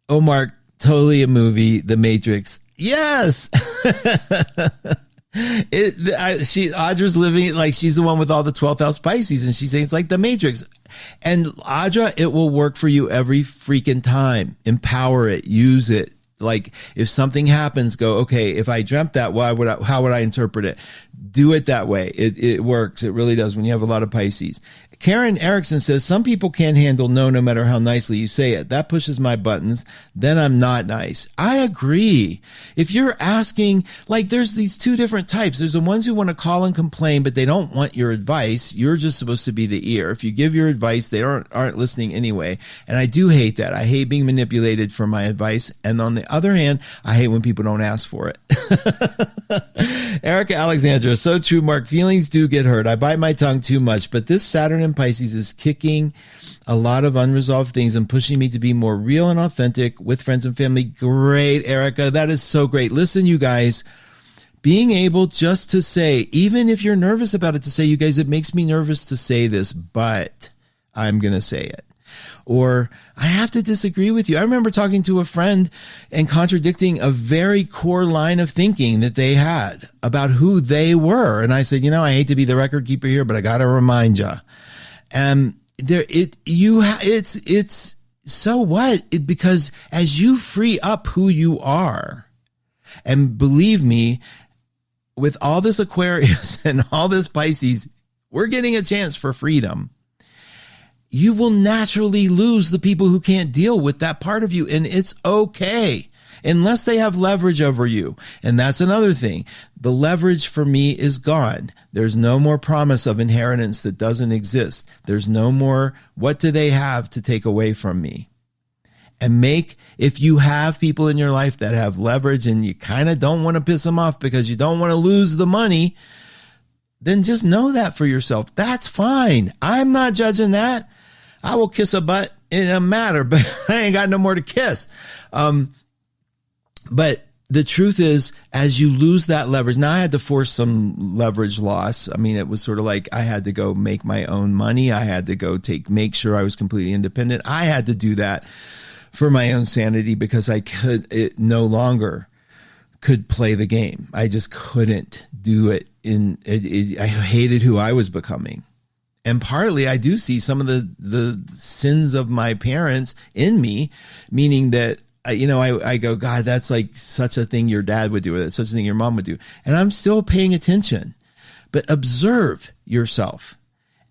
Omar, totally a movie, The Matrix. Yes. Audra's living like she's the one with all the 12th house Pisces, and she's saying it's like The Matrix. And Audra, it will work for you every freaking time. Empower it, use it. Like if something happens, go, okay, if I dreamt that, how would I interpret it? Do it that way. It works. It really does when you have a lot of Pisces. Karen Erickson says, some people can't handle no matter how nicely you say it. That pushes my buttons. Then I'm not nice. I agree. If you're asking, like there's these two different types. There's the ones who want to call and complain, but they don't want your advice. You're just supposed to be the ear. If you give your advice, they aren't listening anyway. And I do hate that. I hate being manipulated for my advice. And on the other hand, I hate when people don't ask for it. Erica Alexandra, so true, Mark. Feelings do get hurt. I bite my tongue too much, but this Saturn in Pisces is kicking a lot of unresolved things and pushing me to be more real and authentic with friends and family. Great, Erica. That is so great. Listen, you guys, being able just to say, even if you're nervous about it, to say, you guys, it makes me nervous to say this, but I'm going to say it. Or I have to disagree with you. I remember talking to a friend and contradicting a very core line of thinking that they had about who they were. And I said, I hate to be the record keeper here, but I got to remind you. And it's so what? Because as you free up who you are, and believe me, with all this Aquarius and all this Pisces, we're getting a chance for freedom. You will naturally lose the people who can't deal with that part of you. And it's okay, unless they have leverage over you. And that's another thing. The leverage for me is gone. There's no more promise of inheritance that doesn't exist. There's no more, what do they have to take away from me? And if you have people in your life that have leverage and you kind of don't want to piss them off because you don't want to lose the money, then just know that for yourself. That's fine. I'm not judging that. I will kiss a butt. It doesn't matter, but I ain't got no more to kiss. But the truth is, as you lose that leverage, now I had to force some leverage loss. I mean, it was sort of like I had to go make my own money. I had to go make sure I was completely independent. I had to do that for my own sanity because no longer could play the game. I just couldn't do it. I hated who I was becoming. And partly I do see some of the sins of my parents in me, meaning that, I go, God, that's like such a thing your dad would do, or that's such a thing your mom would do. And I'm still paying attention, but observe yourself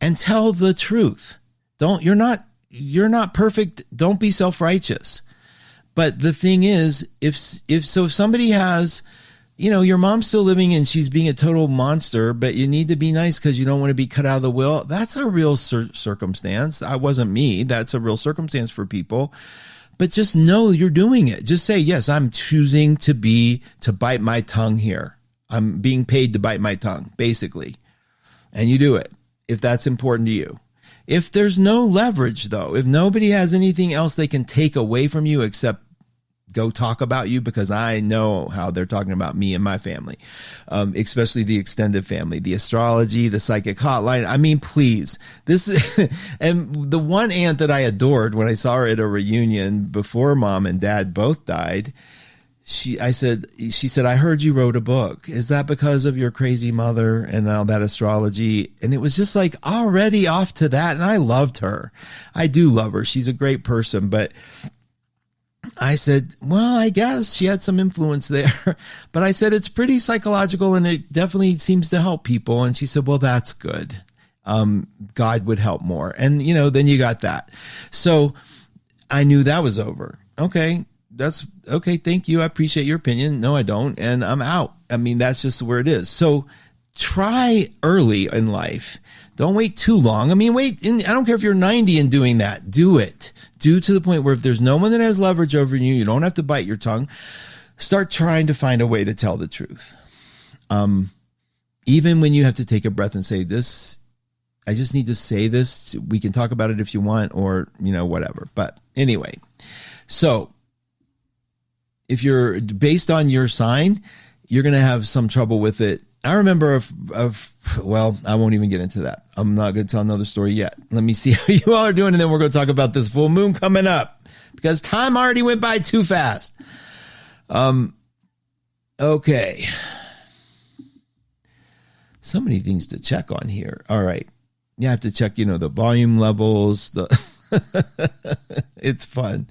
and tell the truth. You're not perfect. Don't be self-righteous. But the thing is, if somebody has, your mom's still living and she's being a total monster, but you need to be nice because you don't want to be cut out of the will. That's a real circumstance. I wasn't me. That's a real circumstance for people. But just know you're doing it. Just say, yes, I'm choosing to bite my tongue here. I'm being paid to bite my tongue, basically. And you do it if that's important to you. If there's no leverage, though, if nobody has anything else they can take away from you except go talk about you because I know how they're talking about me and my family, especially the extended family, the astrology, the psychic hotline. I mean, please, and the one aunt that I adored when I saw her at a reunion before mom and dad both died, she said, I heard you wrote a book. Is that because of your crazy mother and all that astrology? And it was just like already off to that. And I loved her. I do love her. She's a great person. But I said, well, I guess she had some influence there. But I said, it's pretty psychological and it definitely seems to help people. And she said, well, that's good. God would help more. And, then you got that. So I knew that was over. Okay. That's okay. Thank you. I appreciate your opinion. No, I don't. And I'm out. I mean, that's just where it is. So try early in life. Don't wait too long. I mean, wait. I don't care if you're 90 and doing that. Do it. Do to the point where if there's no one that has leverage over you, you don't have to bite your tongue. Start trying to find a way to tell the truth. Even when you have to take a breath and say this, I just need to say this. We can talk about it if you want or, whatever. But anyway, so if you're based on your sign, you're going to have some trouble with it. I remember well, I won't even get into that. I'm not going to tell another story yet. Let me see how you all are doing. And then we're going to talk about this full moon coming up because time already went by too fast. Okay. So many things to check on here. All right. You have to check, the volume levels, it's fun.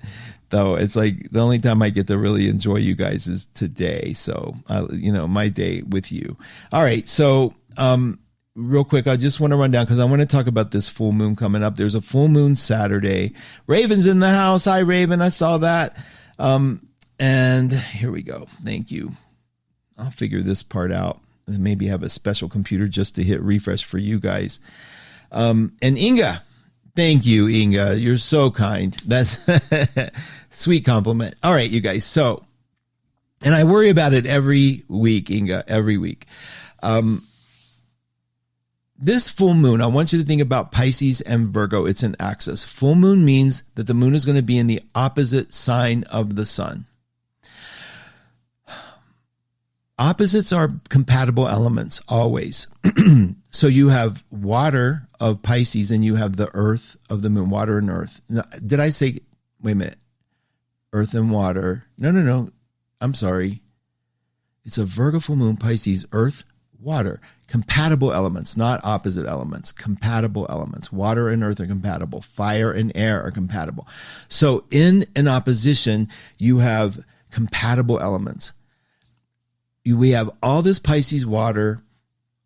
Though it's like the only time I get to really enjoy you guys is today. So, my day with you. All right. So, real quick, I just want to run down because I want to talk about this full moon coming up. There's a full moon Saturday. Raven's in the house. Hi, Raven. I saw that. And here we go. Thank you. I'll figure this part out and maybe have a special computer just to hit refresh for you guys. And Inga. Thank you, Inga. You're so kind. That's sweet compliment. All right, you guys. So, and I worry about it every week, Inga, every week. This full moon, I want you to think about Pisces and Virgo. It's an axis. Full moon means that the moon is going to be in the opposite sign of the sun. Opposites are compatible elements, always. So you have water of Pisces and you have the earth of the moon, water and earth. Now, did I say, wait a minute, earth and water? No. I'm sorry. It's a Virgo full moon, Pisces, earth, water. Compatible elements, not opposite elements. Compatible elements. Water and earth are compatible. Fire and air are compatible. So in an opposition, you have compatible elements. We have all this Pisces water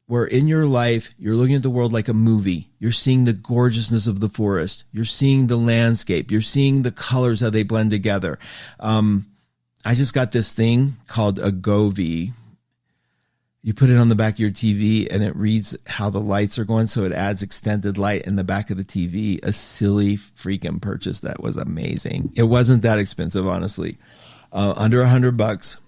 where in your life, you're looking at the world like a movie. You're seeing the gorgeousness of the forest. You're seeing the landscape. You're seeing the colors, how they blend together. I just got this thing called a Govee. You put it on the back of your TV and it reads how the lights are going. So it adds extended light in the back of the TV. A silly freaking purchase that was amazing. It wasn't that expensive, honestly. Under $100.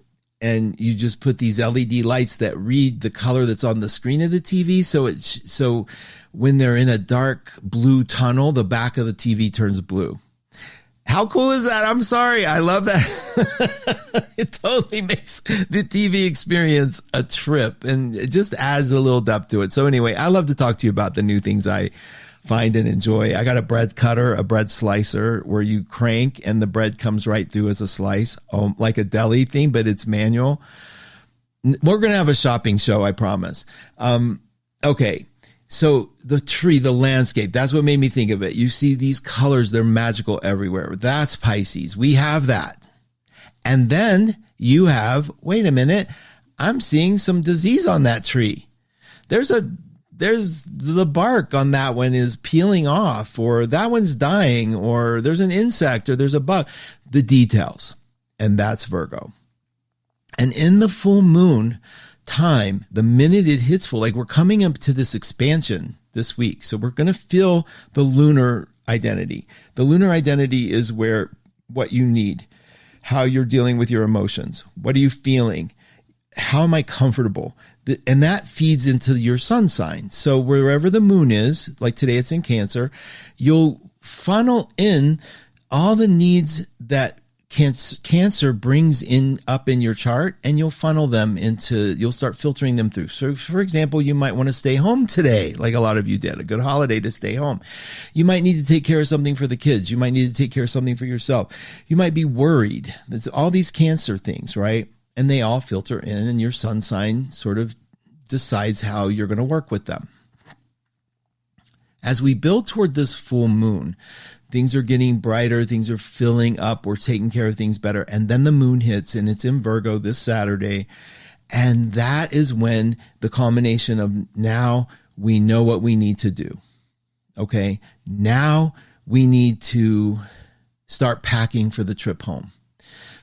And you just put these LED lights that read the color that's on the screen of the TV. So when they're in a dark blue tunnel, the back of the TV turns blue. How cool is that? I'm sorry. I love that. It totally makes the TV experience a trip and it just adds a little depth to it. So anyway, I love to talk to you about the new things I find and enjoy. I got a bread cutter, a bread slicer where you crank and the bread comes right through as a slice, like a deli thing, but it's manual. We're going to have a shopping show, I promise. Okay. So the tree, the landscape, that's what made me think of it. You see these colors, they're magical everywhere. That's Pisces. We have that. And then you have, wait a minute, I'm seeing some disease on that tree. There's the bark on that one is peeling off, or that one's dying, or there's an insect, or there's a bug. The details. And that's Virgo. And in the full moon time, the minute it hits full, like we're coming up to this expansion this week. So we're going to feel the lunar identity. The lunar identity is what you need, how you're dealing with your emotions. What are you feeling? How am I comfortable? And that feeds into your sun sign. So wherever the moon is, like today it's in Cancer, you'll funnel in all the needs that Cancer brings up in your chart, and you'll funnel them you'll start filtering them through. So for example, you might want to stay home today, like a lot of you did, a good holiday to stay home. You might need to take care of something for the kids. You might need to take care of something for yourself. You might be worried. There's all these Cancer things, right? And they all filter in, and your sun sign sort of decides how you're going to work with them. As we build toward this full moon, things are getting brighter, things are filling up, we're taking care of things better. And then the moon hits, and it's in Virgo this Saturday. And that is when the culmination of now we know what we need to do. Okay. Now we need to start packing for the trip home.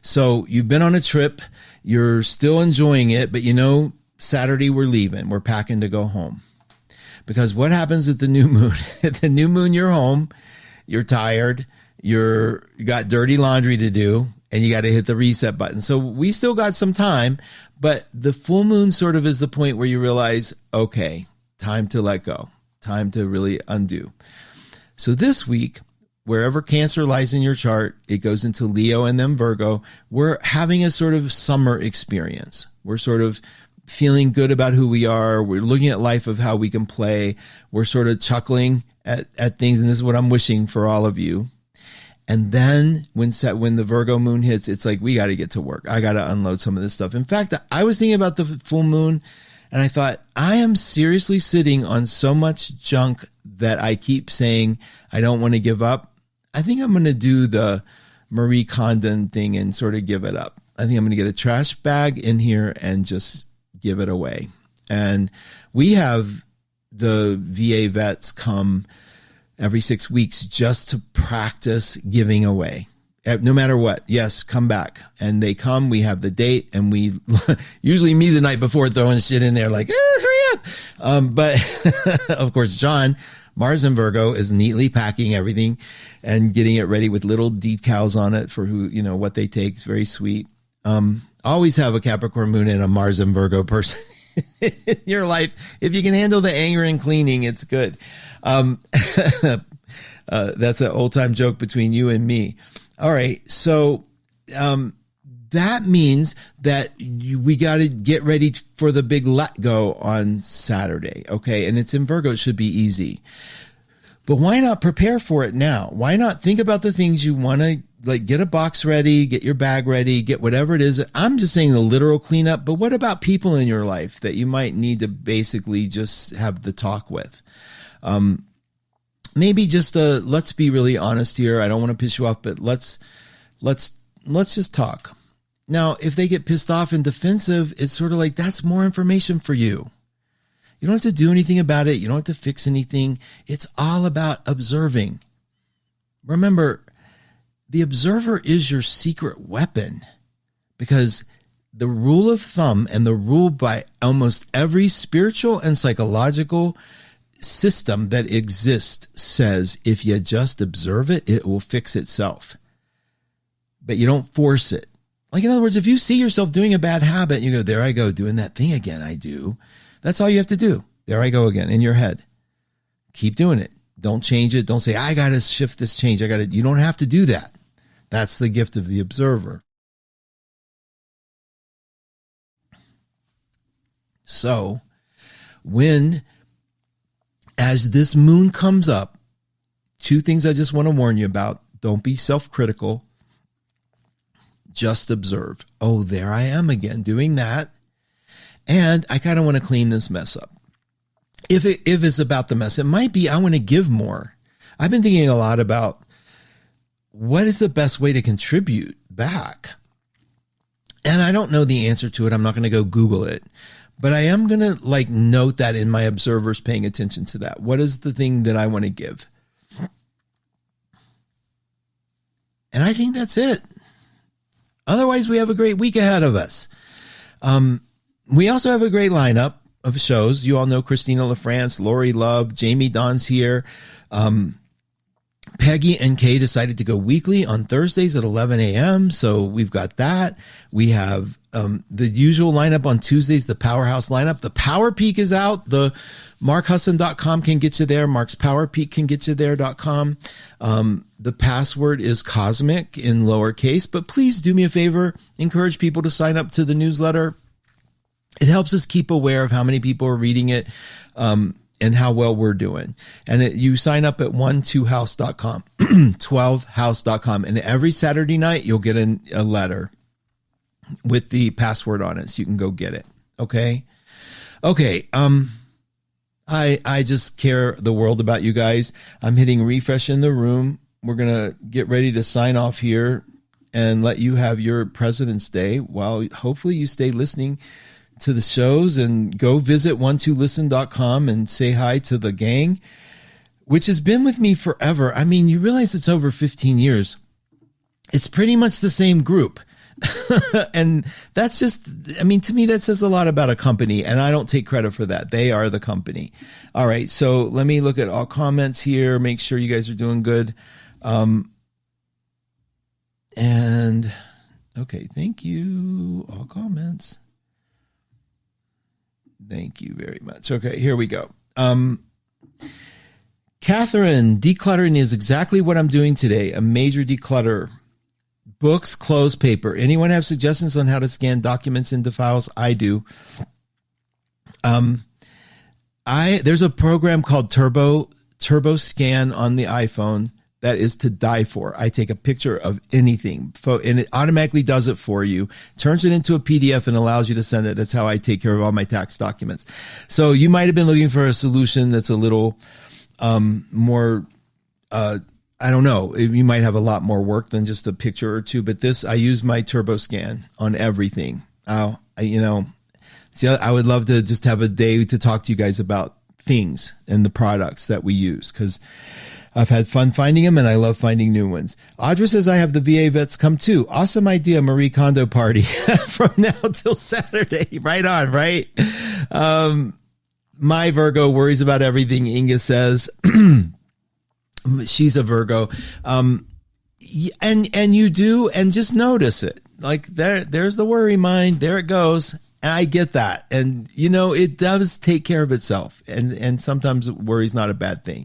So you've been on a trip, you're still enjoying it, but Saturday we're leaving, we're packing to go home. Because what happens at the new moon? At the new moon, you're home, you're tired, you got dirty laundry to do, and you got to hit the reset button. So we still got some time, but the full moon sort of is the point where you realize, okay, time to let go, time to really undo. So this week, wherever Cancer lies in your chart, it goes into Leo and then Virgo. We're having a sort of summer experience. We're sort of feeling good about who we are. We're looking at life of how we can play. We're sort of chuckling at things. And this is what I'm wishing for all of you. And then when the Virgo moon hits, it's like, we got to get to work. I got to unload some of this stuff. In fact, I was thinking about the full moon, and I thought, I am seriously sitting on so much junk that I keep saying, I don't want to give up. I think I'm going to do the Marie Kondo thing and sort of give it up. I think I'm going to get a trash bag in here and just give it away. And we have the VA vets come every 6 weeks just to practice giving away. No matter what. Yes, come back. And they come, we have the date, and we usually me the night before throwing shit in there like, hurry up. But of course, John, Mars in Virgo, is neatly packing everything and getting it ready with little decals on it for what they take. It's very sweet. Always have a Capricorn moon and a Mars and Virgo person in your life. If you can handle the anger and cleaning, it's good. That's an old time joke between you and me. All right. So, that means that we got to get ready for the big let go on Saturday. Okay. And it's in Virgo. It should be easy, but why not prepare for it now? Why not think about the things you want to, like, get a box ready, get your bag ready, get whatever it is. I'm just saying the literal cleanup, but what about people in your life that you might need to basically just have the talk with? Maybe just let's be really honest here. I don't want to piss you off, but let's just talk. Now, if they get pissed off and defensive, it's sort of like, that's more information for you. You don't have to do anything about it. You don't have to fix anything. It's all about observing. Remember, the observer is your secret weapon, because the rule of thumb and the rule by almost every spiritual and psychological system that exists says, if you just observe it, it will fix itself. But you don't force it. Like, in other words, if you see yourself doing a bad habit, you go, there I go, doing that thing again I do. That's all you have to do. There I go again, in your head. Keep doing it. Don't change it. Don't say, I got to shift this change. You don't have to do that. That's the gift of the observer. So, as this moon comes up, two things I just want to warn you about. Don't be self-critical. Just observe. Oh, there I am again doing that. And I kind of want to clean this mess up. If it's about the mess, it might be I want to give more. I've been thinking a lot about what is the best way to contribute back. And I don't know the answer to it. I'm not going to go Google it. But I am going to note that in my observers paying attention to that. What is the thing that I want to give? And I think that's it. Otherwise, we have a great week ahead of us. We also have a great lineup of shows. You all know Christina LaFrance, Lori Love, Jamie Don's here. Pam Peggy and Kay decided to go weekly on Thursdays at 11 a.m. So we've got that. We have the usual lineup on Tuesdays, the Powerhouse lineup. The Power Peak is out. The markhusson.com can get you there. Mark's Power Peak can get you there.com. The password is cosmic in lowercase, but please do me a favor. Encourage people to sign up to the newsletter. It helps us keep aware of how many people are reading it. And how well we're doing. And you sign up at 12house.com, 12house.com. And every Saturday night, you'll get a letter with the password on it. So you can go get it. Okay. Okay. I just care the world about you guys. I'm hitting refresh in the room. We're going to get ready to sign off here and let you have your President's Day while hopefully you stay listening to the shows, and go visit 12listen.com and say hi to the gang, which has been with me forever. I mean, you realize it's over 15 years. It's pretty much the same group. And that's just, I mean, to me, that says a lot about a company, and I don't take credit for that. They are the company. All right. So let me look at all comments here, make sure you guys are doing good. And okay. Thank you. All comments. Thank you very much. Okay, here we go. Catherine, decluttering is exactly what I'm doing today. A major declutter. Books, clothes, paper. Anyone have suggestions on how to scan documents into files? I do. There's a program called Turbo Scan on the iPhone that is to die for. I take a picture of anything and it automatically does it for you, turns it into a PDF and allows you to send it. That's how I take care of all my tax documents. So you might have been looking for a solution that's a little more, I don't know. You might have a lot more work than just a picture or two, but I use my Turbo Scan on everything. I would love to just have a day to talk to you guys about things and the products that we use, because I've had fun finding them, and I love finding new ones. Audra says, I have the VA vets come too. Awesome idea, Marie Kondo party from now till Saturday. Right on, right? My Virgo worries about everything, Inga says. She's a Virgo. And you do, and just notice it. Like there's the worry mind. There it goes. And I get that. And, it does take care of itself. And sometimes worry's not a bad thing.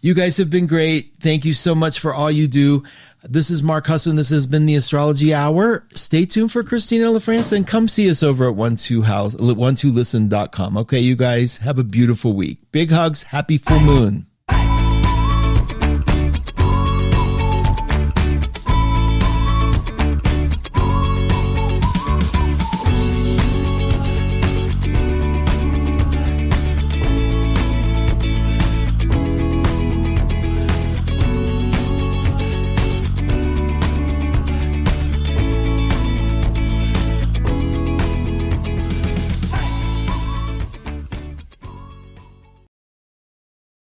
You guys have been great. Thank you so much for all you do. This is Mark Husson. This has been the Astrology Hour. Stay tuned for Christina LaFrance and come see us over at 12listen.com. Okay, you guys have a beautiful week. Big hugs. Happy full moon.